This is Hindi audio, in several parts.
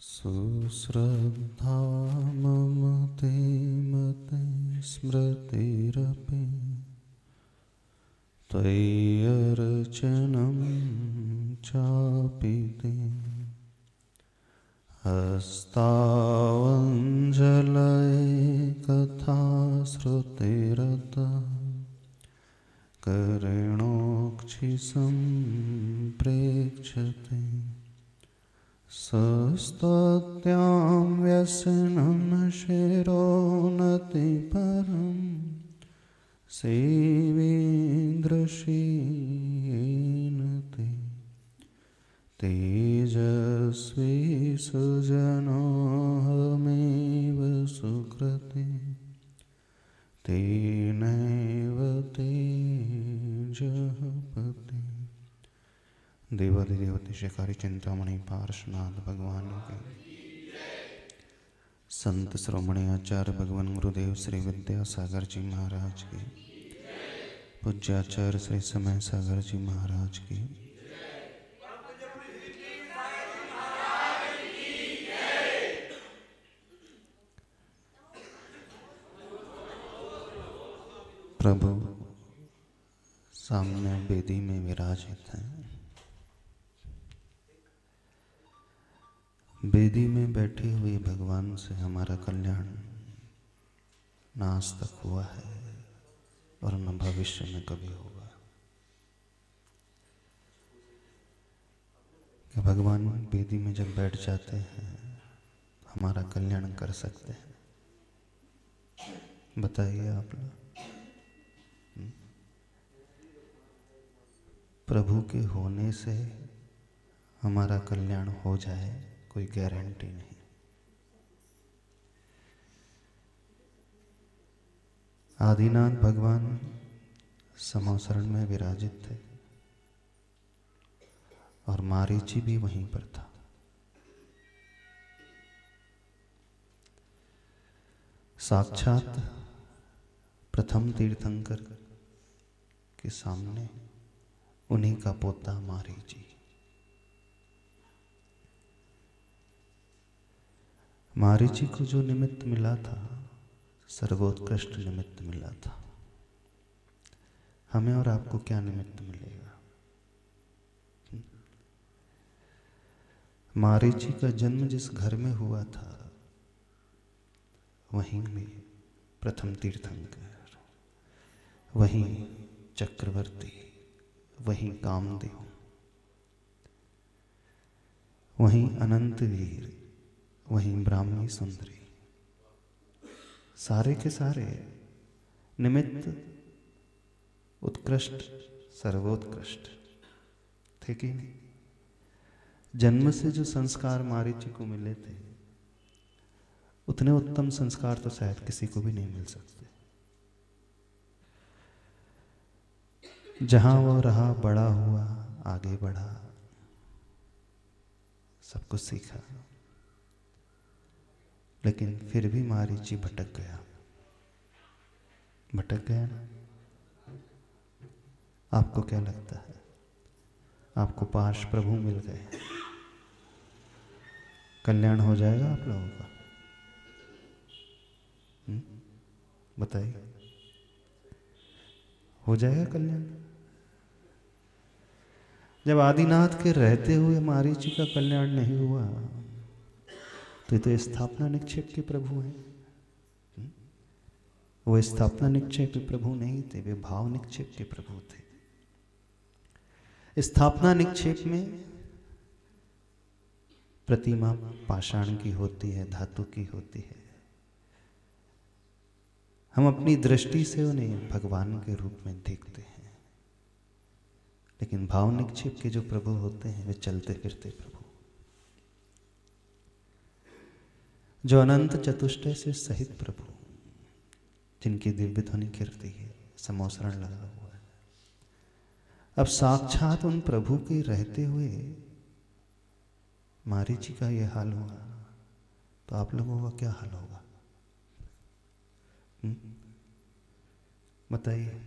सुश्रद्धा मम ते मते स्मृतिरपि त्वय्यर्चनं चापि ते हस्तावञ्जलये कथा श्रुतिरता करेणोक्षिसम्प्रेक्ष्यते सस्तत्यां व्यसनं शिरोनतिपरं सेवेन्द्रशीयेन ते तेजस्वी सुजनोऽहमेव सुकृते तेनैव तेजः पते। देवादिदेवते शिकारी चिंतामणि पार्श्वनाथ भगवान के संत श्रोमणी आचार्य भगवान गुरुदेव श्री विद्यासागर जी महाराज की पूज्याचार्य श्री समय सागर जी महाराज की प्रभु सामने वेदी में विराजित हैं। वेदी में बैठे हुए भगवान से हमारा कल्याण न आज तक हुआ है और न भविष्य में कभी होगा। कि भगवान वेदी में जब बैठ जाते हैं हमारा कल्याण कर सकते हैं? बताइए आप लोग। प्रभु के होने से हमारा कल्याण हो जाए कोई गारंटी नहीं। आदिनाथ भगवान समोसरण में विराजित थे और मारीची भी वहीं पर था। साक्षात प्रथम तीर्थंकर के सामने उन्हीं का पोता मारीची। मारीची को जो निमित्त मिला था सर्वोत्कृष्ट निमित्त मिला था। हमें और आपको क्या निमित्त मिलेगा? मारीची का जन्म जिस घर में हुआ था वहीं में प्रथम तीर्थंकर, वहीं चक्रवर्ती, वहीं कामदेव, वहीं अनंत वीर, वहीं ब्राह्मी सुंदरी, सारे के सारे निमित्त उत्कृष्ट सर्वोत्कृष्ट थे कि नहीं? जन्म से जो संस्कार मारीची को मिले थे उतने उत्तम संस्कार तो शायद किसी को भी नहीं मिल सकते। जहां वो रहा, बड़ा हुआ, आगे बढ़ा, सब कुछ सीखा, लेकिन फिर भी मारीची भटक गया। भटक गया ना? आपको क्या लगता है? आपको पाश प्रभु मिल गए, कल्याण हो जाएगा आप लोगों का? बताइए, हो जाएगा कल्याण? जब आदिनाथ के रहते हुए मारीची का कल्याण नहीं हुआ तो स्थापना निक्षेप के प्रभु हैं। वो स्थापना निक्षेप के प्रभु नहीं थे, वे भाव निक्षेप के प्रभु थे। स्थापना निक्षेप में प्रतिमा पाषाण की होती है, धातु की होती है। हम अपनी दृष्टि से उन्हें भगवान के रूप में देखते हैं, लेकिन भाव निक्षेप के जो प्रभु होते हैं वे चलते फिरते प्रभु, जो अनंत चतुष्टय से सहित प्रभु, जिनकी दिव्य ध्वनि कीर्ति है, समोसरण लगा हुआ है। अब साक्षात उन प्रभु के रहते हुए मारीची का यह हाल हुआ तो आप लोगों का क्या हाल होगा? बताइए,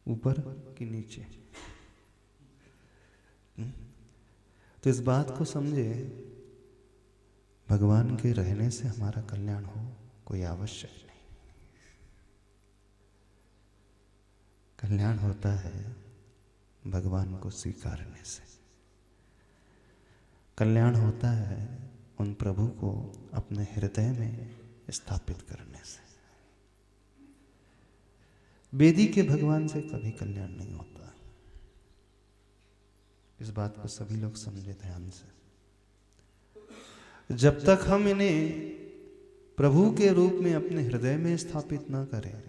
ऊपर कि नीचे? तो इस बात को समझे, भगवान के रहने से हमारा कल्याण हो कोई आवश्यक नहीं। कल्याण होता है भगवान को स्वीकारने से, कल्याण होता है उन प्रभु को अपने हृदय में स्थापित करने से। वेदी के भगवान से कभी कल्याण नहीं होता। इस बात को सभी लोग समझे ध्यान से। जब तक हम इन्हें प्रभु के रूप में अपने हृदय में स्थापित ना करें,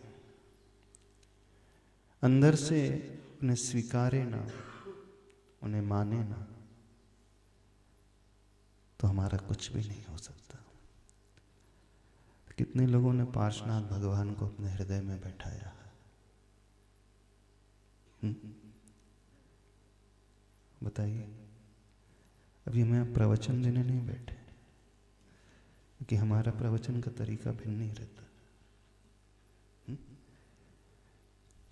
अंदर से उन्हें स्वीकारे ना, उन्हें माने ना, तो हमारा कुछ भी नहीं हो सकता। कितने लोगों ने पार्श्वनाथ भगवान को अपने हृदय में बैठाया है? बताइए। अभी हमें प्रवचन देने नहीं बैठे, क्योंकि हमारा प्रवचन का तरीका भिन्न नहीं रहता।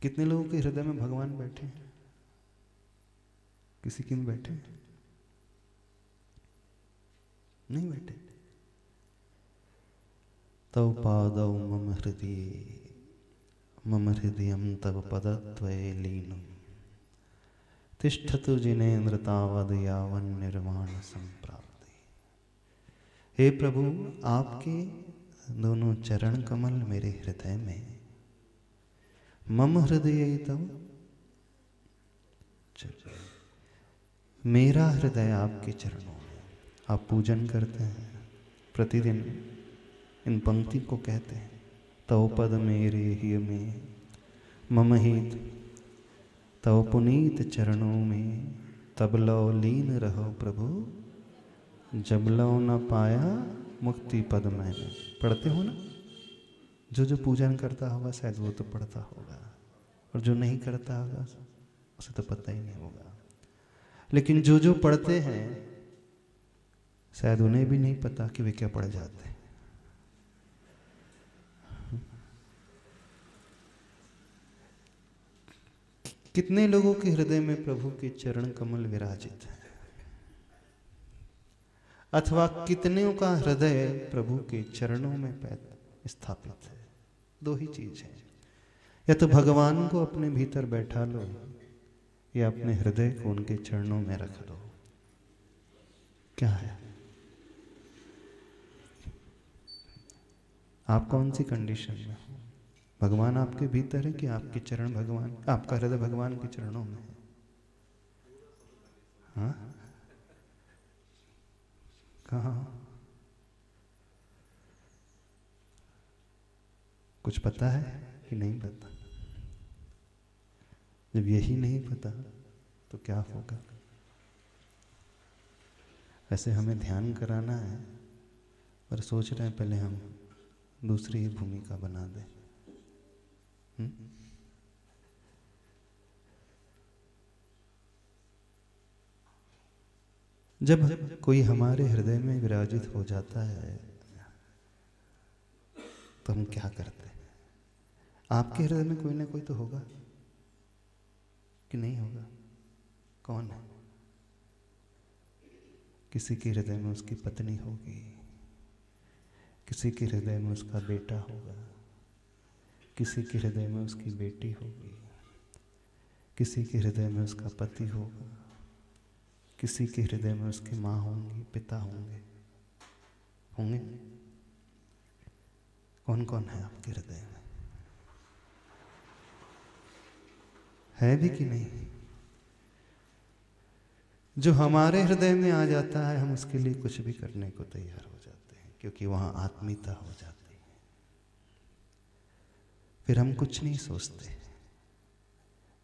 कितने लोगों के हृदय में भगवान बैठे हैं? किसी के में बैठे नहीं बैठे। तव पादौ मम हृदयं तव पदद्वये लीनम् तिष्ठतु जिनेन्द्र तावद् यावन् निर्वाण संप्राप्ति। हे प्रभु, आपके दोनों चरण कमल मेरे हृदय में, मम हृदय तव, मेरा हृदय आपके चरणों में। आप पूजन करते हैं प्रतिदिन, इन पंक्ति को कहते हैं, तव पद मेरे ही में मम हित, तव पुनीत चरणों में तब लौ लीन रहो प्रभु, जब लौ न पाया मुक्ति पद मैंने। पढ़ते हो ना? जो पूजन करता होगा शायद वो तो पढ़ता होगा, और जो नहीं करता होगा उसे तो पता ही नहीं होगा। लेकिन जो पढ़ते हैं शायद उन्हें भी नहीं पता कि वे क्या पढ़ जाते हैं। कितने लोगों के हृदय में प्रभु के चरण कमल विराजित है, अथवा कितने का हृदय प्रभु के चरणों में स्थापित है। दो ही चीज है, या तो भगवान को अपने भीतर बैठा लो, या अपने हृदय को उनके चरणों में रख दो। क्या है? आप कौन सी कंडीशन में हो? भगवान आपके भीतर है कि आपके चरण भगवान, आपका हृदय भगवान के चरणों में है? हाँ, कहाँ? कुछ पता है कि नहीं पता? जब यही नहीं पता तो क्या होगा? ऐसे हमें ध्यान कराना है, पर सोच रहे हैं पहले हम दूसरी ही भूमिका बना दें। जब कोई हमारे हृदय में विराजित हो जाता है तो हम क्या करते हैं? आपके हृदय में कोई ना कोई तो होगा कि नहीं होगा? कौन है? किसी के हृदय में उसकी पत्नी होगी, किसी के हृदय में उसका बेटा होगा, किसी के हृदय में उसकी बेटी होगी, किसी के हृदय में उसका पति होगा, किसी के हृदय में उसकी माँ होंगी, पिता होंगे। कौन कौन है आपके हृदय में? है भी कि नहीं? जो हमारे हृदय में आ जाता है, हम उसके लिए कुछ भी करने को तैयार हो जाते हैं, क्योंकि वहां आत्मीयता हो जाती है। फिर हम कुछ नहीं सोचते,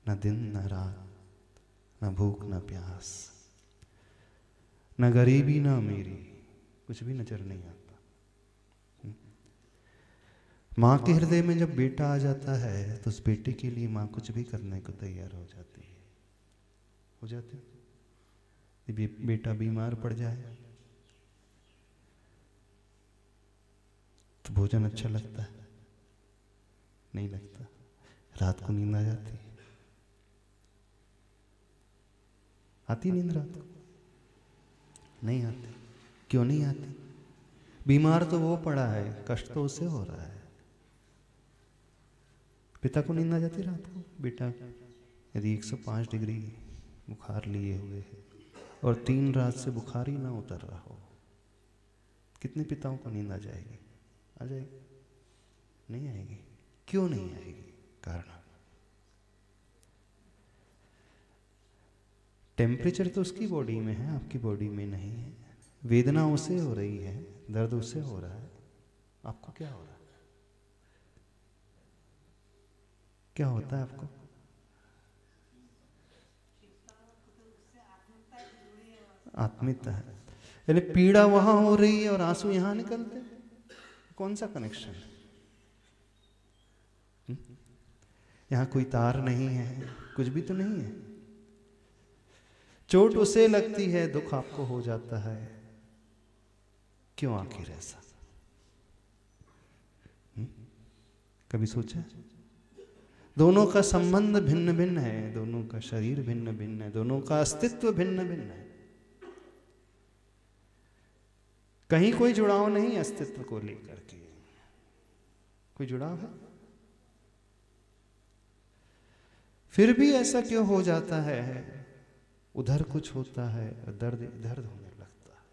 न दिन न रात, न भूख न प्यास, न गरीबी न अमीरी, कुछ भी नजर नहीं आता। माँ के हृदय में जब बेटा आ जाता है तो उस बेटे के लिए माँ कुछ भी करने को तैयार हो जाती है। हो जाती है। बेटा बीमार पड़ जाए तो भोजन अच्छा लगता है? नहीं लगता। रात को नींद आ जाती है? आती नींद रात को? नहीं आती। क्यों नहीं आती? बीमार तो वो पड़ा है, कष्ट तो उसे हो रहा है। पिता को नींद आ जाती रात को? बेटा यदि 105 डिग्री बुखार लिए हुए है और 3 रात से बुखार ही ना उतर रहा हो, कितने पिताओं को नींद आ जाएगी? आ जाएगी? नहीं आएगी। क्यों नहीं आएगी? कारण टेम्परेचर तो उसकी बॉडी में है, आपकी बॉडी में नहीं है। वेदना उसे हो रही है, दर्द उसे हो रहा है, आपको क्या हो रहा है? क्या होता है आपको? आत्मीयता है, यानी पीड़ा वहां हो रही है और आंसू यहां निकलते। कौन सा कनेक्शन है? यहां कोई तार नहीं है, कुछ भी तो नहीं है। चोट उसे लगती है, दुख आपको हो जाता है। क्यों आखिर ऐसा? कभी सोचा? दोनों का संबंध भिन्न भिन्न है, दोनों का शरीर भिन्न भिन्न है, दोनों का अस्तित्व भिन्न भिन्न है। कहीं कोई जुड़ाव नहीं अस्तित्व को लेकर के। कोई जुड़ाव है? फिर भी ऐसा क्यों हो जाता है? उधर कुछ होता है, दर्द इधर होने लगता है।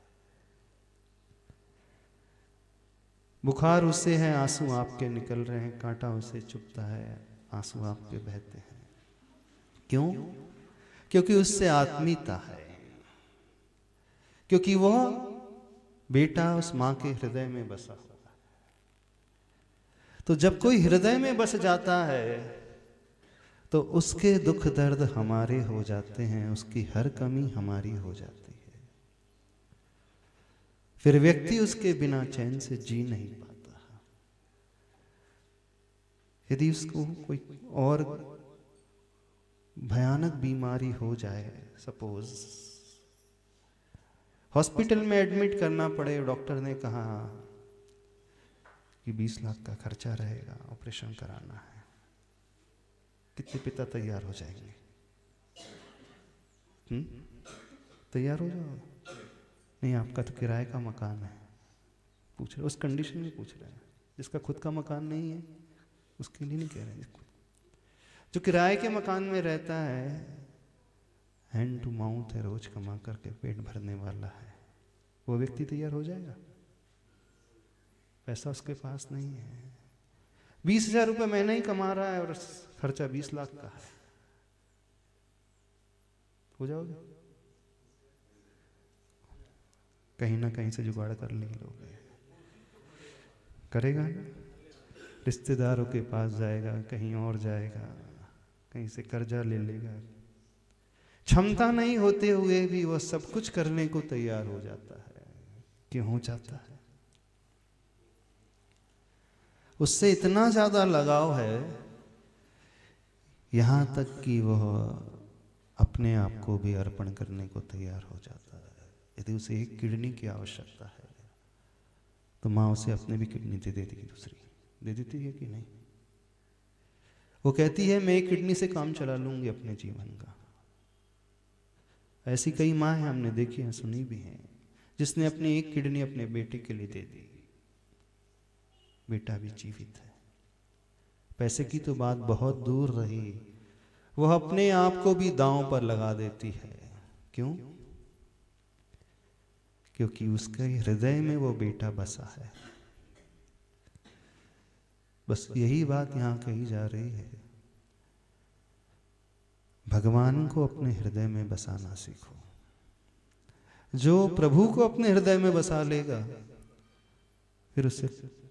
बुखार उससे है, आंसू आपके निकल रहे हैं, कांटा उसे चुभता है, आंसू आपके बहते हैं। क्यों? क्योंकि उससे आत्मीयता है, क्योंकि वह बेटा उस मां के हृदय में बसा हुआ है। तो जब कोई हृदय में बस जाता है तो उसके दुख दर्द हमारे हो जाते हैं, उसकी हर कमी हमारी हो जाती है। फिर व्यक्ति उसके बिना चैन से जी नहीं पाता। यदि उसको कोई और भयानक बीमारी हो जाए, सपोज हॉस्पिटल में एडमिट करना पड़े, डॉक्टर ने कहा कि 20 लाख का खर्चा रहेगा, ऑपरेशन कराना है, कितने पिता तैयार हो जाएंगे? तैयार हो जाओ? नहीं, आपका तो किराए का मकान है। पूछ रहे, उस कंडीशन में पूछ रहे हैं। जिसका खुद का मकान नहीं है उसके लिए नहीं कह रहे हैं। जो किराए के मकान में रहता है, हैंड टू माउथ है, रोज कमा करके पेट भरने वाला है, वो व्यक्ति तैयार हो जाएगा? पैसा उसके पास नहीं है, 20,000 रुपये महीना ही कमा रहा है और खर्चा 20 लाख का है। हो जाओगे? कहीं ना कहीं से जुगाड़ कर ले लोगे। करेगा? रिश्तेदारों के पास जाएगा, कहीं और जाएगा, कहीं से कर्जा ले लेगा। क्षमता नहीं होते हुए भी वह सब कुछ करने को तैयार हो जाता है। क्यों हो जाता है? उससे इतना ज्यादा लगाव है, यहां तक कि वह अपने आप को भी अर्पण करने को तैयार हो जाता है। यदि उसे एक किडनी की आवश्यकता है तो माँ उसे अपने भी किडनी दे देती, दूसरी दे देती है कि नहीं? वो कहती है मैं एक किडनी से काम चला लूंगी अपने जीवन का। ऐसी कई माँ हैं, हमने देखी है, सुनी भी हैं, जिसने अपनी एक किडनी अपने बेटे के लिए दे दी। बेटा भी जीवित है। पैसे की तो बात बहुत दूर रही, वह अपने आप को भी दांव पर लगा देती है। क्यों? क्योंकि उसके हृदय में वो बेटा बसा है। बस यही बात यहां कही जा रही है। भगवान को अपने हृदय में बसाना सीखो। जो प्रभु को अपने हृदय में बसा लेगा, फिर उसे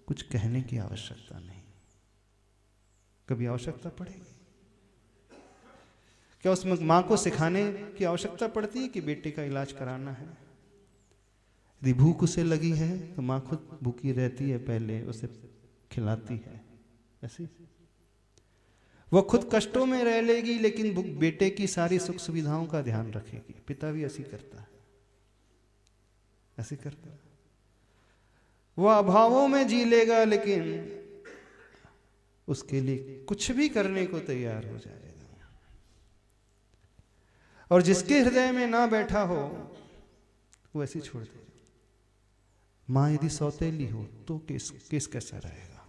कुछ कहने की आवश्यकता नहीं। कभी आवश्यकता पड़ेगी क्या? उसमें मां को सिखाने की आवश्यकता पड़ती है कि बेटे का इलाज कराना है? यदि भूख उसे लगी है तो मां खुद भूखी रहती है, पहले उसे खिलाती है। ऐसी वो खुद कष्टों में रह लेगी, लेकिन बेटे की सारी सुख सुविधाओं का ध्यान रखेगी। पिता भी ऐसी करता है, ऐसे करता है। वो अभावों में जी लेगा, लेकिन उसके लिए कुछ भी करने को तैयार हो जाएगा। और जिसके हृदय में ना बैठा हो, वो ऐसे ही छोड़ दे। माँ यदि सौतेली हो तो केस कैसा रहेगा?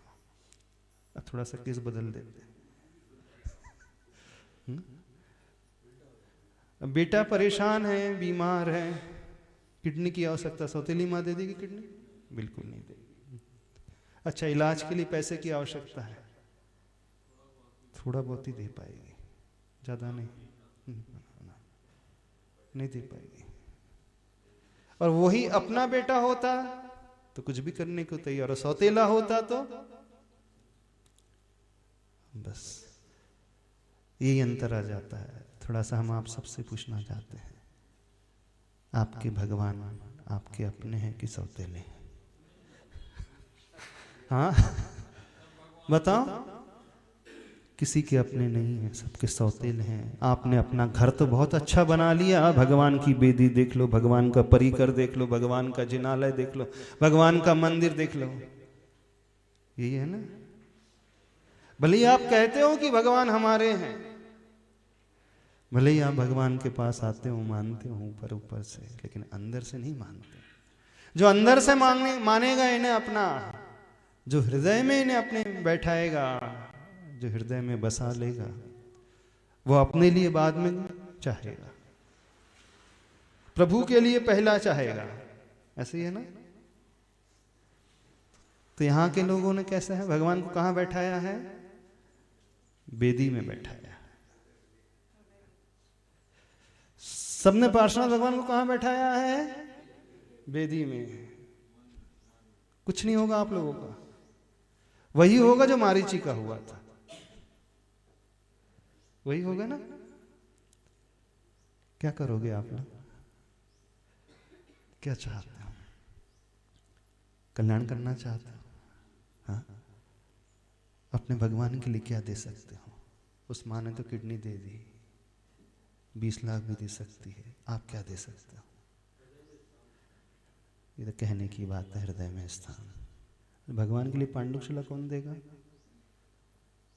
अब थोड़ा सा केस बदल देते। बेटा परेशान है, बीमार है, किडनी की आवश्यकता, सौतेली माँ दे देगी किडनी? बिल्कुल नहीं देगी। अच्छा, इलाज के लिए पैसे की आवश्यकता है, थोड़ा बहुत ही दे पाएगी, ज्यादा नहीं दे पाएगी। और वही अपना बेटा होता तो कुछ भी करने को तैयार, और सौतेला होता तो बस यही अंतर आ जाता है। थोड़ा सा हम आप सबसे पूछना चाहते हैं, आपके भगवान आपके अपने हैं कि सौतेले? हाँ बताओ। किसी के अपने नहीं हैं, सबके सौतेले हैं। आपने अपना घर तो बहुत अच्छा बना लिया, भगवान की बेदी देख लो, भगवान का परिकर देख लो, भगवान का जिनालय देख लो, भगवान का मंदिर देख लो, यही है ना। भले ही आप कहते हो कि भगवान हमारे हैं, भले ही आप भगवान के पास आते हो, मानते हो ऊपर ऊपर से, लेकिन अंदर से नहीं मानते। जो अंदर से मानेगा इन्हें अपना, जो हृदय में इन्हें अपने बैठाएगा, जो हृदय में बसा लेगा, वो अपने लिए बाद में चाहेगा, प्रभु के लिए पहला चाहेगा। ऐसे ही है ना। तो यहां के लोगों ने कैसे है, भगवान को कहां बैठाया है? बेदी में बैठाया। सबने पार्षद भगवान को कहां बैठाया है? बेदी में। कुछ नहीं होगा आप लोगों का, वही होगा जो मारीची का हुआ था, वही होगा ना। क्या करोगे आप लोग? क्या चाहते हो? कल्याण करना चाहते हो? हाँ, अपने भगवान के लिए क्या दे सकते हो? उस माँ ने तो किडनी दे दी, 20 लाख भी दे सकती है, आप क्या दे सकते हो? ये तो कहने की बात है, हृदय में स्थान। भगवान के लिए पांडुशिला कौन देगा?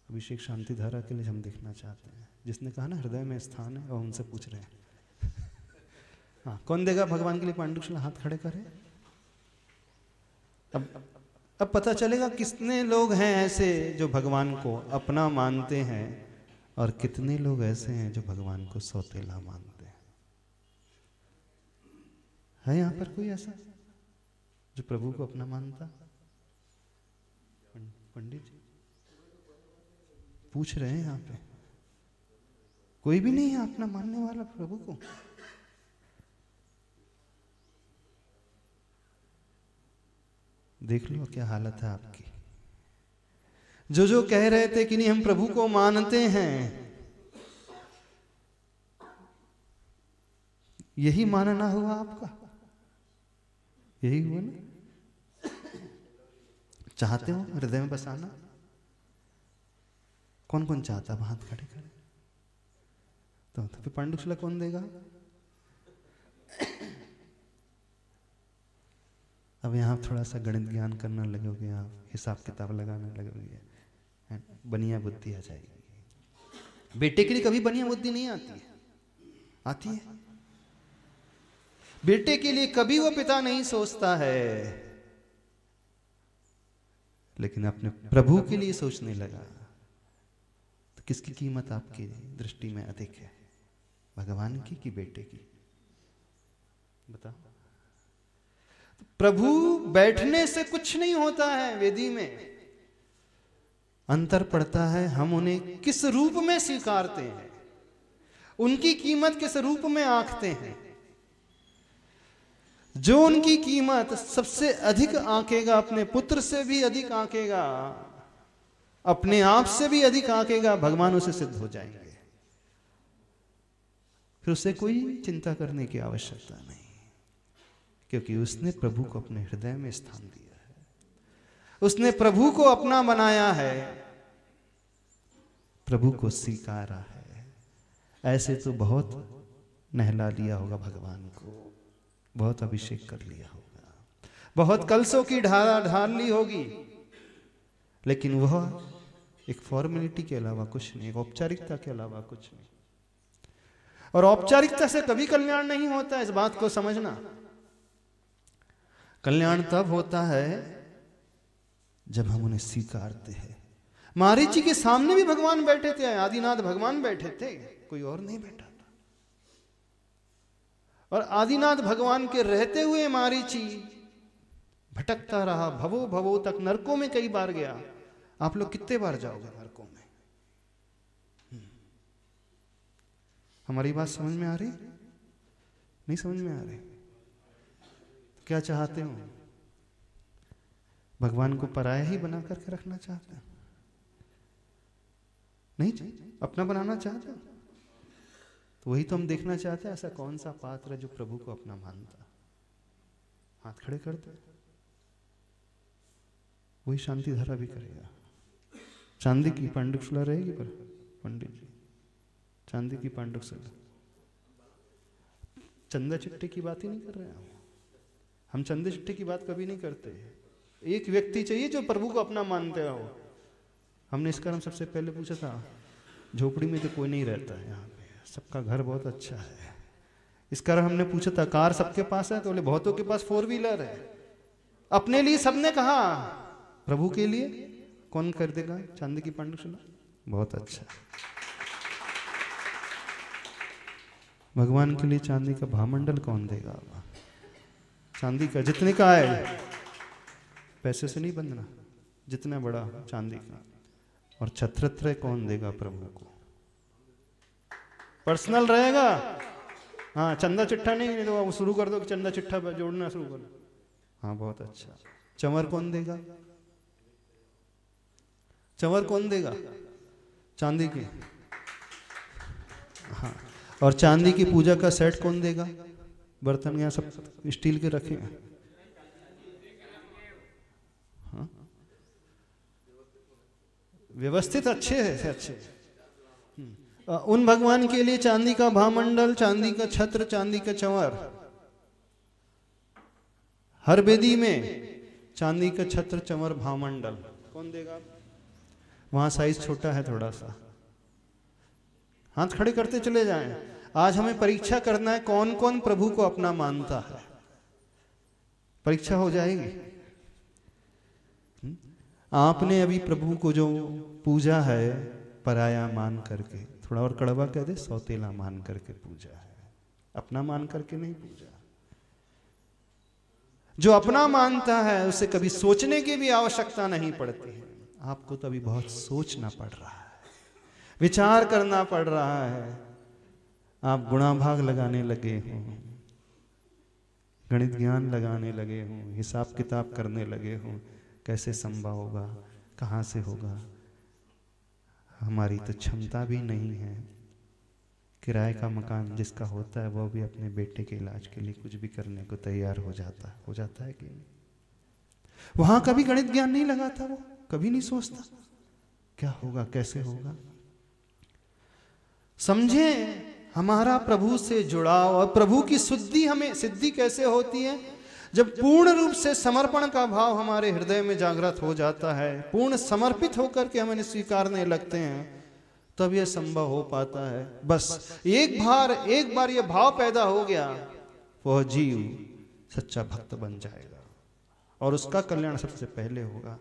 अभिषेक शांति धारा के लिए हम देखना चाहते हैं, जिसने कहा ना हृदय में स्थान है, और उनसे पूछ रहे हैं हाँ, कौन देगा भगवान के लिए पांडुशिला? हाथ खड़े करें। अब पता चलेगा कितने लोग हैं ऐसे जो भगवान को अपना मानते हैं, और कितने लोग ऐसे हैं जो भगवान को सौतेला मानते हैं। है यहां पर कोई ऐसा जो प्रभु को अपना मानता? पंडित जी पूछ रहे हैं, यहां पे कोई भी नहीं है अपना मानने वाला प्रभु को? देख लो क्या हालत है आपकी। जो कह रहे थे कि नहीं हम प्रभु को मानते हैं, यही मानना हुआ आपका, यही हुआ ना। चाहते हो हृदय में बसाना? कौन कौन चाहता है? हाथ खड़े करें। तो फिर पांडुशिला कौन देगा? अब यहाँ थोड़ा सा गणित ज्ञान करना लगोगे, आप हिसाब किताब लगाने लगोगे, बनिया बुद्धि आ जाएगी। बेटे के लिए कभी बनिया बुद्धि नहीं आती है? आती है। बेटे के लिए कभी वो पिता नहीं सोचता है, लेकिन अपने प्रभु के लिए सोचने लगा तो किसकी कीमत आपकी दृष्टि में अधिक है, भगवान की कि बेटे की? बताओ। प्रभु बैठने से कुछ नहीं होता है, वेदी में अंतर पड़ता है हम उन्हें किस रूप में स्वीकारते हैं, उनकी कीमत किस रूप में आंकते हैं। जो उनकी कीमत सबसे अधिक आंकेगा, अपने पुत्र से भी अधिक आंकेगा, अपने आप से भी अधिक आंकेगा, भगवान उसे सिद्ध हो जाएंगे। फिर उसे कोई चिंता करने की आवश्यकता नहीं, क्योंकि उसने प्रभु को अपने हृदय में स्थान दिया है, उसने प्रभु को अपना बनाया है, प्रभु को स्वीकारा है। ऐसे तो बहुत नहला लिया होगा भगवान को, बहुत अभिषेक कर लिया होगा, बहुत कलशों की ढाल ली होगी, लेकिन वह एक फॉर्मेलिटी के अलावा कुछ नहीं, एक औपचारिकता के अलावा कुछ नहीं। और औपचारिकता से कभी कल्याण नहीं होता, इस बात को समझना। कल्याण तब होता है जब हम उन्हें स्वीकारते हैं। मारीची के सामने भी भगवान बैठे थे, आदिनाथ भगवान बैठे थे, कोई और नहीं बैठा था। और आदिनाथ भगवान के रहते हुए मारीची भटकता रहा, भवो भवो तक, नरकों में कई बार गया। आप लोग कितने बार जाओगे नरकों में? हमारी बात समझ में आ रही? नहीं समझ में आ रही? क्या चाहते हो? भगवान को पराया ही बना करके रखना चाहते हैं? नहीं, अपना बनाना चाहते हो? तो वही तो हम देखना चाहते हैं, ऐसा कौन सा पात्र है जो प्रभु को अपना मानता? हाथ खड़े करते, वही शांति धारा भी करेगा। चांदी की पांडुकशिला रहेगी, पर पंडित जी चांदी की पांडुकशिला, चंदा चिट्टे की बात ही नहीं कर रहे हैं हम चंदे चिट्टे की बात कभी नहीं करते। एक व्यक्ति चाहिए जो प्रभु को अपना मानते हो। हमने इस कारण सबसे पहले पूछा था, झोपड़ी में तो कोई नहीं रहता है यहाँ पे, सबका घर बहुत अच्छा है। इस कारण हमने पूछा था, कार सबके पास है? तो बोले बहुतों के पास 4 व्हीलर है। अपने लिए सबने कहा, प्रभु के लिए कौन कर देगा चांदी की पांडुकशिला? बहुत अच्छा। भगवान के लिए चांदी का भामंडल कौन देगा? चांदी का जितने का है, पैसे से नहीं बंधना, जितना बड़ा चांदी का। और छत्रत्रय कौन देगा प्रभु को? पर्सनल रहेगा। हाँ, चंदा चिट्ठा नहीं तो वो शुरू कर दो कि चंदा चिट्ठा जोड़ना शुरू कर दो। हाँ, बहुत अच्छा। चंवर कौन देगा? चंवर कौन देगा? चांदी की। हाँ, और चांदी की पूजा का सेट कौन देगा? बर्तन यहाँ सब स्टील के रखे हैं। हाँ, व्यवस्थित अच्छे है, अच्छे। उन भगवान के लिए चांदी का भामंडल, चांदी का छत्र, चांदी का चंवर। हर वेदी में चांदी का छत्र, चंवर, भामंडल कौन देगा? वहां साइज छोटा है थोड़ा सा। हाथ खड़े करते चले जाएं। आज हमें परीक्षा करना है कौन कौन प्रभु को अपना मानता है। परीक्षा हो जाएगी। आपने अभी प्रभु को जो पूजा है पराया मान करके, थोड़ा और कड़वा कह दे, सौतेला मान करके पूजा है, अपना मान करके नहीं पूजा। जो अपना मानता है उसे कभी सोचने की भी आवश्यकता नहीं पड़ती है। आपको तो अभी बहुत सोचना पड़ रहा है, विचार करना पड़ रहा है। आप गुणाभाग लगाने लगे हो, गणित ज्ञान लगाने लगे हो, हिसाब किताब करने लगे हो, कैसे संभव होगा, कहाँ से होगा। हमारी तो क्षमता भी नहीं है। किराए का मकान जिसका होता है वो भी अपने बेटे के इलाज के लिए कुछ भी करने को तैयार हो जाता है कि नहीं? वहां कभी गणित ज्ञान नहीं लगाता, वो कभी नहीं सोचता क्या होगा, कैसे होगा। समझे हमारा प्रभु से जुड़ाव और प्रभु की शुद्धि हमें सिद्धि कैसे होती है? जब पूर्ण रूप से समर्पण का भाव हमारे हृदय में जागृत हो जाता है, पूर्ण समर्पित होकर के हम स्वीकारने लगते हैं, तब यह संभव हो पाता है। बस एक बार यह भाव पैदा हो गया, वह जीव सच्चा भक्त बन जाएगा और उसका कल्याण सबसे पहले होगा।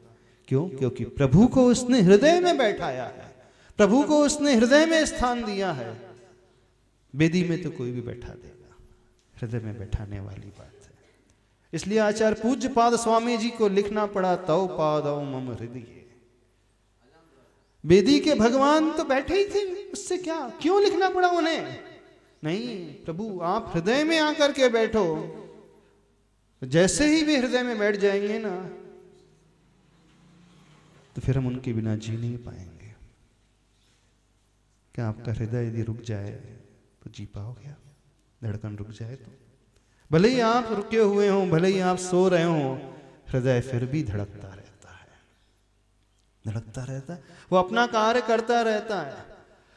क्यों? क्योंकि प्रभु को उसने हृदय में बैठाया है, प्रभु को उसने हृदय में स्थान दिया है। वेदी में तो कोई भी बैठा देगा, हृदय में बैठाने वाली बात है। इसलिए आचार्य पूज्य पाद स्वामी जी को लिखना पड़ा, तव पादौ मम हृदय। वेदी के भगवान तो बैठे ही थे, उससे क्या, क्यों लिखना पड़ा उन्हें? नहीं, प्रभु आप हृदय में आकर के बैठो। जैसे ही वे हृदय में बैठ जाएंगे ना, तो फिर हम उनके बिना जी नहीं पाएंगे। क्या आपका हृदय यदि रुक जाए तो जी पाओगे? धड़कन रुक जाए तो, भले ही आप रुके हुए हों, भले ही आप सो रहे हों, हृदय फिर भी धड़कता रहता है, वो अपना कार्य करता रहता है।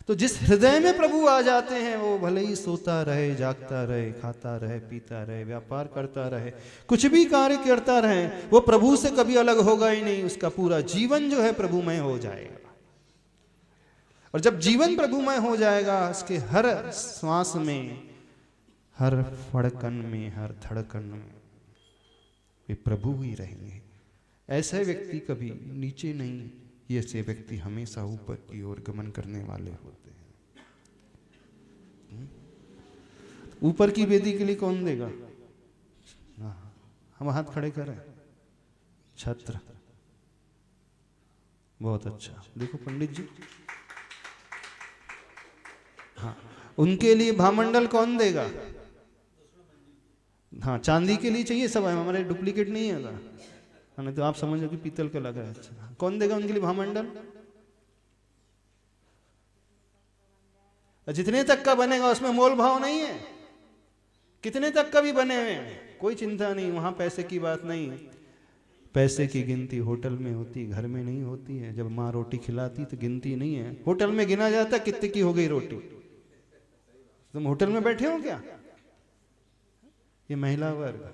तो जिस हृदय में प्रभु आ जाते हैं, वो भले ही सोता रहे, जागता रहे, खाता रहे, पीता रहे, व्यापार करता रहे, कुछ भी कार्य करता रहे, वो प्रभु से कभी अलग होगा ही नहीं। उसका पूरा जीवन जो है प्रभुमय हो जाएगा। और जब जीवन प्रभुमय हो जाएगा, उसके हर श्वास में, हर फड़कन में, हर धड़कन में वे प्रभु ही रहेंगे। ऐसे व्यक्ति कभी नीचे नहीं, ये ऐसे व्यक्ति हमेशा ऊपर की ओर गमन करने वाले होते हैं। ऊपर की वेदी के लिए कौन देगा? हम हाथ खड़े करें। छत्र, बहुत अच्छा। देखो पंडित जी, हाँ, उनके लिए भामंडल कौन देगा? हाँ, चांदी के लिए चाहिए सब, हमारे डुप्लीकेट नहीं है ना, नहीं तो आप समझो कि पीतल का लगा है। अच्छा, कौन देगा उनके लिए भामंडल? जितने तक का बनेगा उसमें मोल भाव नहीं है, कितने तक का भी बने हुए कोई चिंता नहीं, वहां पैसे की बात नहीं। पैसे की गिनती होटल में होती, घर में नहीं होती है। जब माँ रोटी खिलाती तो गिनती नहीं है, होटल में गिना जाता कितने की हो गई रोटी। तुम होटल में बैठे हो क्या? ये महिला वर्ग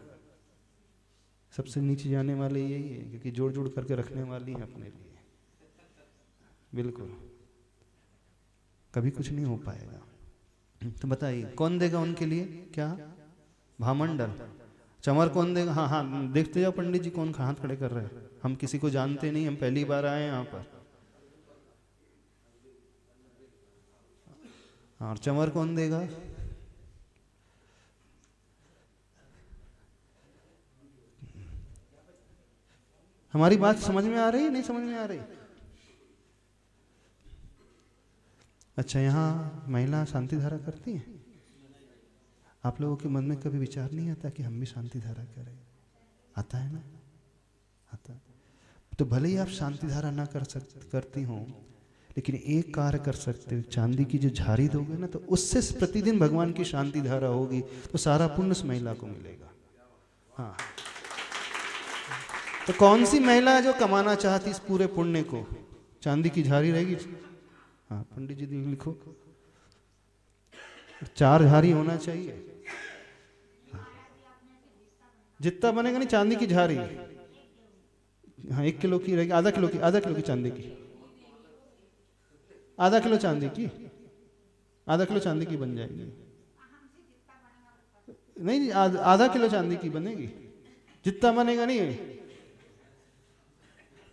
सबसे नीचे जाने वाले यही है, क्योंकि जोड़ जोड़ करके रखने वाली है अपने लिए। बिल्कुल, कभी कुछ नहीं हो पाएगा। तो बताइए कौन देगा उनके लिए? क्या भामंडल? चमर कौन देगा? हाँ हाँ, देखते जाओ पंडित जी कौन हाथ खड़े कर रहे हैं। हम किसी को जानते नहीं, हम पहली बार आए यहाँ पर। और चमर कौन देगा? हमारी बात समझ में आ रही? नहीं समझ में आ रही? अच्छा, यहाँ महिला शांति धारा करती है? आप लोगों के मन में कभी विचार नहीं आता कि हम भी शांति धारा करें? आता है ना? आता। तो भले ही आप शांति धारा ना करती हो, लेकिन एक कार्य कर सकते हो, चांदी की जो झारी दोगे ना, तो उससे प्रतिदिन भगवान की शांति धारा होगी, तो सारा पुण्य उस महिला को मिलेगा। हाँ, तो कौन सी महिला है जो कमाना चाहती इस पूरे पुण्य को? चांदी की झारी रहेगी। हाँ पंडित जी लिखो, 4 झारी होना चाहिए। जितना बनेगा नहीं, चांदी की झारी। हाँ, 1 किलो की रहेगी, आधा किलो की चांदी की, आधा किलो चांदी की, आधा किलो चांदी की बन जाएगी। नहीं, आधा किलो चांदी की बनेगी। जितना बनेगा नहीं,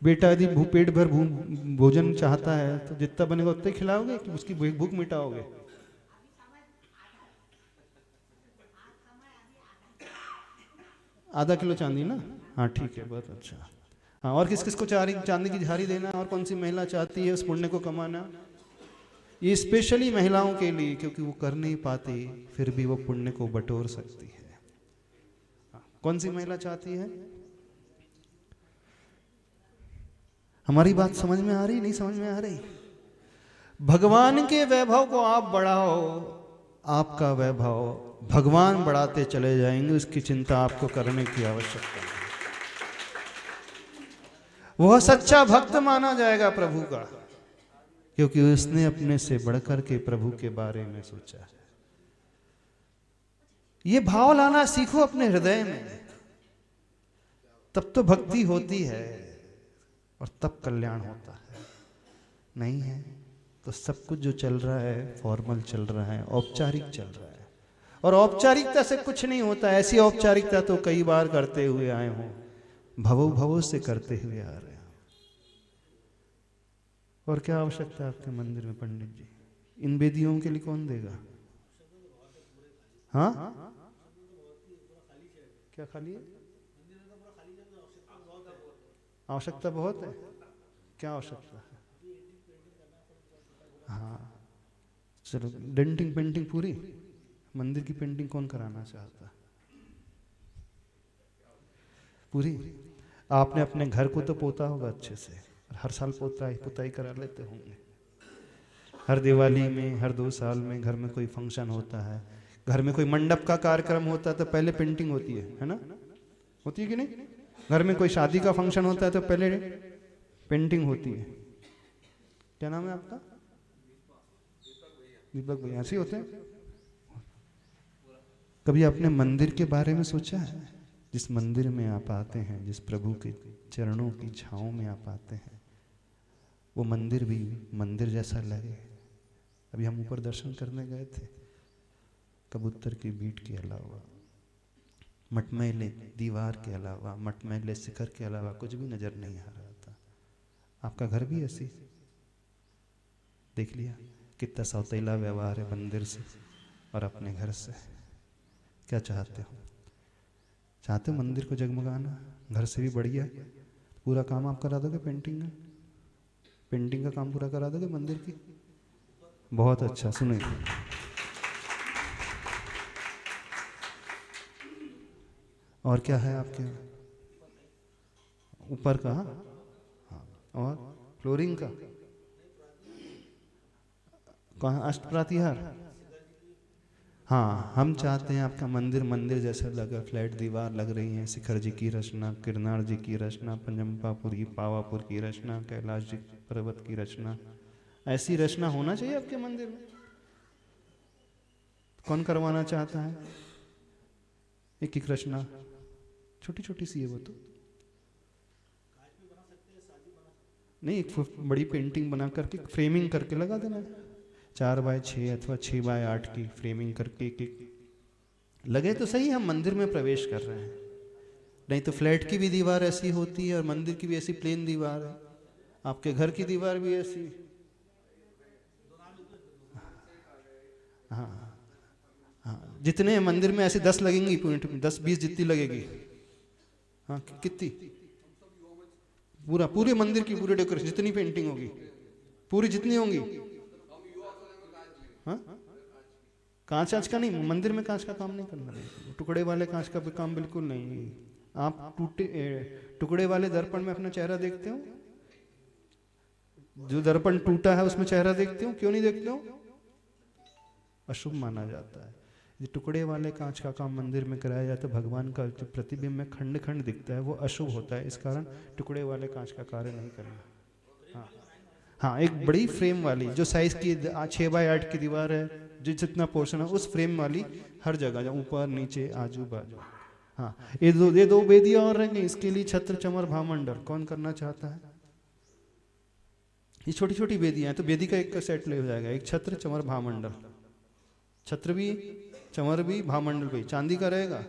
बेटा यदि पेट भर भोजन चाहता है तो जितना बनेगा उतना ही खिलाओगे कि उसकी भूख मिटाओगे? आधा किलो चांदी ना? हाँ ठीक है, बहुत अच्छा। हाँ, और किस किस को चांदी की झारी देना? और कौन सी महिला चाहती है उस पुण्य को कमाना? ये स्पेशली महिलाओं के लिए, क्योंकि वो कर नहीं पाती, फिर भी वो पुण्य को बटोर सकती है। कौन सी महिला चाहती है? हमारी बात समझ में आ रही? नहीं समझ में आ रही? भगवान के वैभव को आप बढ़ाओ, आपका वैभव भगवान बढ़ाते चले जाएंगे, उसकी चिंता आपको करने की आवश्यकता है। वह सच्चा भक्त माना जाएगा प्रभु का, क्योंकि उसने अपने से बढ़कर के प्रभु के बारे में सोचा है। ये भाव लाना सीखो अपने हृदय में, तब तो भक्ति होती है और तब कल्याण होता है। नहीं है तो सब कुछ जो चल रहा है फॉर्मल चल रहा है, औपचारिक चल रहा है, और औपचारिकता से कुछ नहीं होता। ऐसी औपचारिकता तो कई बार करते हुए आए हों, भवो भवो से करते हुए आ रहे हैं। और क्या आवश्यकता है आपके मंदिर में पंडित जी? इन वेदियों के लिए कौन देगा? हाँ, क्या खाली है? आवश्यकता बहुत है। क्या आवश्यकता है? हाँ चलो, डेंटिंग पेंटिंग पूरी। मंदिर की पेंटिंग कौन कराना चाहता? पूरी। आपने अपने घर को तो पोता होगा अच्छे से, हर साल पुताई करा लेते होंगे। हर दिवाली में, हर 2 साल में घर में कोई फंक्शन होता है, घर में कोई मंडप का कार्यक्रम होता है तो पहले पेंटिंग होती है ना? होती है कि नहीं? घर में कोई शादी का फंक्शन होता है तो पहले पेंटिंग होती है। क्या नाम है आपका? दीपक भैया। ऐसे होते हैं। कभी आपने मंदिर के बारे में सोचा है? जिस मंदिर में आप आते हैं, जिस प्रभु के चरणों की छांव में आप आते हैं, वो मंदिर भी मंदिर जैसा लगे। अभी हम ऊपर दर्शन करने गए थे, कबूतर की बीट के अलावा मटमैले दीवार के अलावा, मटमैले शिखर के अलावा कुछ भी नजर नहीं आ रहा था। आपका घर भी ऐसी देख लिया, कितना सौतेला व्यवहार है मंदिर से और अपने घर से। क्या चाहते हो? चाहते हो मंदिर को जगमगाना, घर से भी बढ़िया? पूरा काम आप करा दोगे पेंटिंग का? पेंटिंग का काम पूरा करा दोगे मंदिर की? बहुत अच्छा। सुनिए, और क्या है आपके ऊपर का? हाँ, और फ्लोरिंग का कहाँ? अष्टप्रातिहार। हाँ, हम चाहते हैं आपका मंदिर मंदिर जैसा लगे, फ्लैट दीवार लग रही हैं, शिखर जी की रचना, किरनार जी की रचना, पंजम्पापुरी पावापुर की रचना, कैलाश जी पर्वत की रचना, ऐसी रचना होना चाहिए आपके मंदिर में। कौन करवाना चाहता है? एक एक रचना छोटी छोटी सी है वो तो नहीं, एक बड़ी पेंटिंग बना करके फ्रेमिंग करके लगा देना, 4x6 अथवा 6x8 की फ्रेमिंग करके एक एक लगे तो सही, हम मंदिर में प्रवेश कर रहे हैं। नहीं तो फ्लैट की भी दीवार ऐसी होती है और मंदिर की भी ऐसी प्लेन दीवार है, आपके घर की दीवार भी ऐसी। हाँ हाँ, जितने मंदिर में ऐसे 10 लगेंगी, पॉइंट में 10-20 जितनी लगेगी। हाँ, कितनी? पूरे मंदिर की पूरी डेकोरेशन जितनी पेंटिंग होगी पूरी जितनी होंगी। हाँ, कांच का नहीं, मंदिर में कांच का काम नहीं करना, टुकड़े वाले कांच का भी काम बिल्कुल नहीं। आप टुकड़े वाले दर्पण में अपना चेहरा देखते हो? जो दर्पण टूटा है उसमें चेहरा देखते हो? क्यों नहीं देखते हो? अशुभ माना जाता है। ये टुकड़े वाले कांच का काम मंदिर में कराया जाता है, भगवान का जो प्रतिबिंब में खंड खंड दिखता है वो अशुभ होता है, इस कारण टुकड़े वाले कांच का कार्य नहीं करना। हाँ हाँ, एक बड़ी फ्रेम वाली जो साइज की 6x8 की दीवार है, जो जितना पोर्शन है उस फ्रेम वाली, हर जगह ऊपर नीचे आजू बाजू। हाँ, ये दो वेदियां और रहेंगे, इसके लिए छत्र चमर भामंडल कौन करना चाहता है? ये छोटी छोटी वेदियां हैं तो वेदी का एक का सेट ले हो जाएगा, एक छत्र चमर भामंडल, छत्र भी चमर भी भामंडल भी चांदी का रहेगा।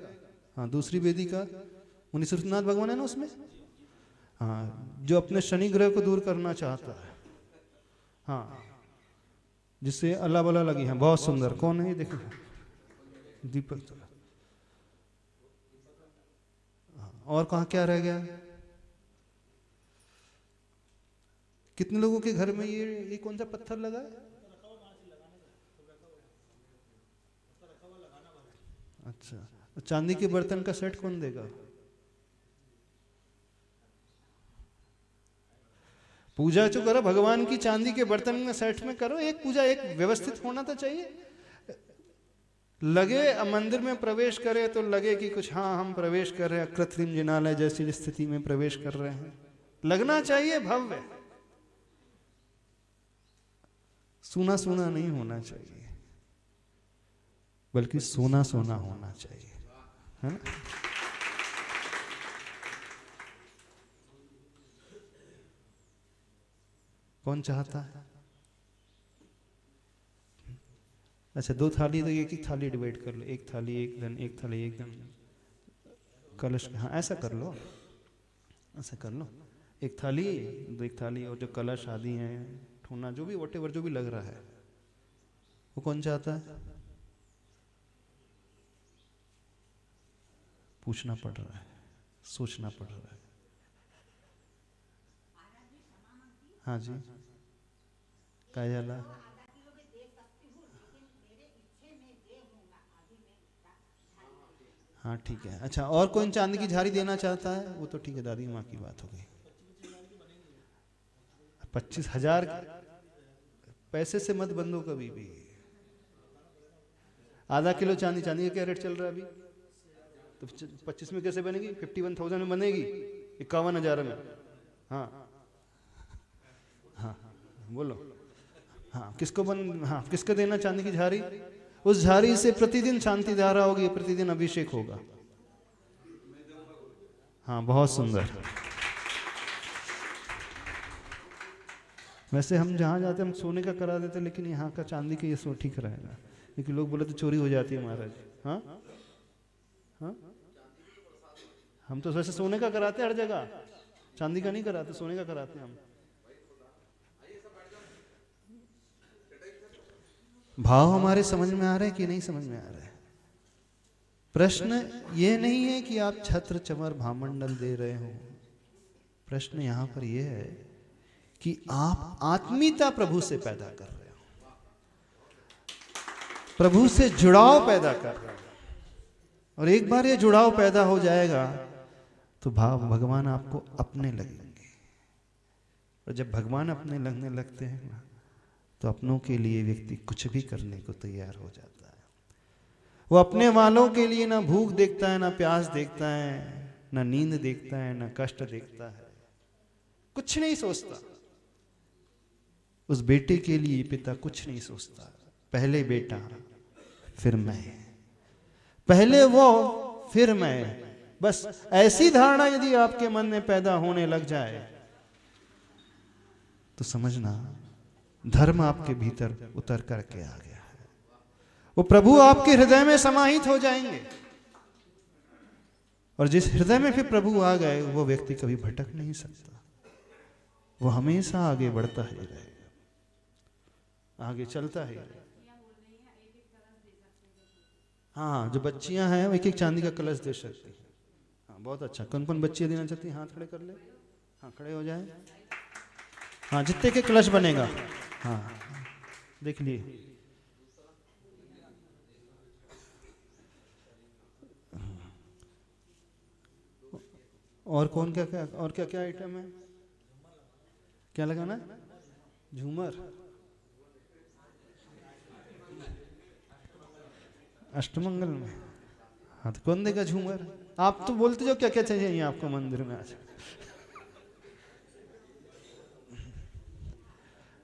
हाँ, दूसरी वेदी का मुनि सूरनाथ भगवान है ना उसमें। हाँ, जो अपने शनि ग्रह को दूर करना चाहता है, हाँ, जिससे अल्लाह बला लगी है, बहुत सुंदर। कौन है ये? देखो, दीपक। और कहाँ क्या रह गया? कितने लोगों के घर में ये कौन सा पत्थर लगा है? अच्छा, चांदी के बर्तन का सेट कौन देगा? पूजा जो करो भगवान की, चांदी के बर्तन में सेट में करो, एक पूजा एक व्यवस्थित होना तो चाहिए। लगे मंदिर में प्रवेश करे तो लगे कि कुछ, हाँ हम प्रवेश कर रहे हैं, कृत्रिम जिनालय जैसी स्थिति में प्रवेश कर रहे हैं, लगना चाहिए भव्य, सूना सूना नहीं होना चाहिए, बल्कि सोना सोना होना चाहिए, है ना? कौन चाहता है? अच्छा, 2 थाली तो एक थाली डिवाइड कर लो, एक थाली एक धन, एक थाली एक धन, कलश। हाँ, ऐसा कर लो, ऐसा कर लो, एक थाली, एक थाली, और जो कलश आदि है, ठोना, जो भी वटेवर जो भी लग रहा है, वो कौन चाहता है? पूछना पड़ रहा है, सोचना पड़ रहा है। हाँ जी, काय जाला? हाँ ठीक है। अच्छा, और कोई चांदी की झारी देना चाहता है? वो तो ठीक है, दादी माँ की बात हो गई। 25,000 पैसे से मत बंदो कभी भी। आधा किलो चांदी, चांदी का क्या रेट चल रहा है अभी? तो 25 में कैसे बनेगी? 51,000 में बनेगी, 51,000 में। हाँ हाँ, बोलो। हाँ, किसको हाँ, किसको देना चांदी की झारी? उस झारी से प्रतिदिन शांति धारा होगी, प्रतिदिन अभिषेक होगा। हाँ, बहुत सुंदर। वैसे हम जहाँ जाते हम सोने का करा देते, लेकिन यहाँ का चांदी का ये सो ठीक रहेगा, क्योंकि लोग बोले तो चोरी हो जाती है महाराज। हाँ हाँ, हम तो वैसे सोने का कराते हर जगह, चांदी का नहीं कराते, सोने का कराते हम। भाव हमारे समझ में आ रहे हैं कि नहीं समझ में आ रहे हैं? प्रश्न ये नहीं है कि आप छत्र चमर भामंडल दे रहे हो, प्रश्न यहां पर यह है कि आप आत्मीयता प्रभु से पैदा कर रहे हो, प्रभु से जुड़ाव पैदा कर रहे हो। और एक बार ये जुड़ाव पैदा हो जाएगा तो भाव भगवान आपको अपने लगेंगे। और जब भगवान अपने लगने लगते हैं ना, तो अपनों के लिए व्यक्ति कुछ भी करने को तैयार हो जाता है। वो अपने वालों के लिए ना भूख देखता है, ना प्यास देखता है, ना नींद देखता है, ना कष्ट देखता है, कुछ नहीं सोचता। उस बेटे के लिए पिता कुछ नहीं सोचता, पहले बेटा फिर मैं, पहले वो फिर मैं। बस ऐसी धारणा यदि आपके मन में पैदा होने लग जाए तो समझना धर्म आपके भीतर उतर करके आ गया है। वो प्रभु आपके हृदय में समाहित हो जाएंगे। और जिस हृदय में फिर प्रभु आ गए वो व्यक्ति कभी भटक नहीं सकता, वो हमेशा आगे बढ़ता ही रहेगा, आगे चलता ही रहेगा। हाँ, जो बच्चियां हैं वो एक एक चांदी का कलश दे सकती हैं। हाँ, बहुत अच्छा। कौन कौन बच्चियां देना चाहती हैं? हाथ खड़े कर ले। हाँ, खड़े हो जाए। हाँ, जितने के कलश बनेगा। हाँ, देख लिए। और कौन क्या क्या और क्या क्या आइटम है? क्या लगाना? झूमर, अष्टमंगल में। हाँ, तो कौन देगा झूमर? आप तो बोलते जो क्या क्या चाहिए आपको मंदिर में आज।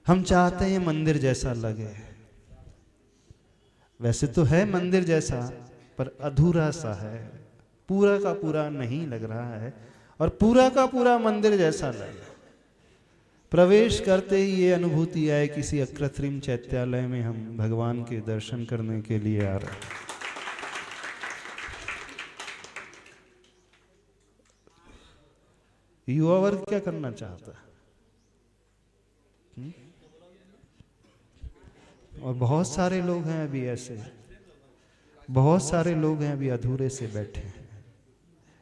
हम चाहते हैं मंदिर जैसा लगे। वैसे तो है मंदिर जैसा, पर अधूरा सा है, पूरा का पूरा नहीं लग रहा है। और पूरा का पूरा मंदिर जैसा लगे। प्रवेश करते ही ये अनुभूति आए किसी अकृत्रिम चैत्यालय में हम भगवान के दर्शन करने के लिए आ रहे हैं। युवा वर्ग क्या करना चाहता है? और बहुत सारे लोग हैं अभी ऐसे, बहुत सारे लोग हैं अभी अधूरे से बैठे हैं,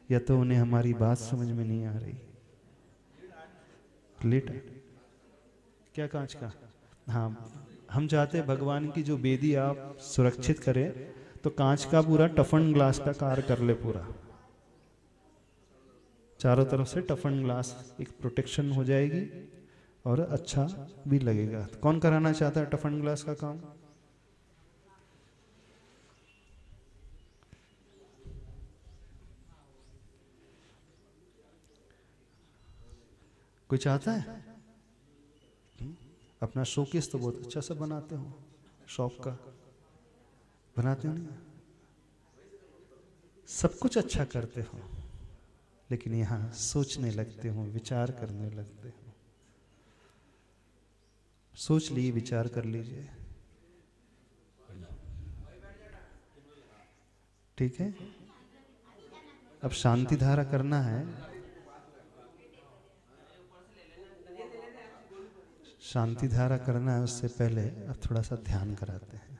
या तो उन्हें हमारी बात समझ में नहीं आ रही। लेट क्या कांच का? हाँ, हम चाहते हैं भगवान की जो बेदी आप सुरक्षित करें, तो कांच का पूरा टफन ग्लास का कार्य कर ले, पूरा चारों तरफ से टफन ग्लास, एक प्रोटेक्शन हो जाएगी और अच्छा भी लगेगा। कौन कराना चाहता है टफन ग्लास का काम? कोई चाहता है? अपना शोकेस तो बहुत अच्छा सा बनाते हो, शॉप का बनाते हो ना, सब कुछ अच्छा करते हो, लेकिन यहाँ सोचने लगते हो, विचार करने लगते हो। सोच लीजिए, विचार कर लीजिए, ठीक है? अब शांति धारा करना है, शांति धारा करना है। उससे पहले अब थोड़ा सा ध्यान कराते हैं।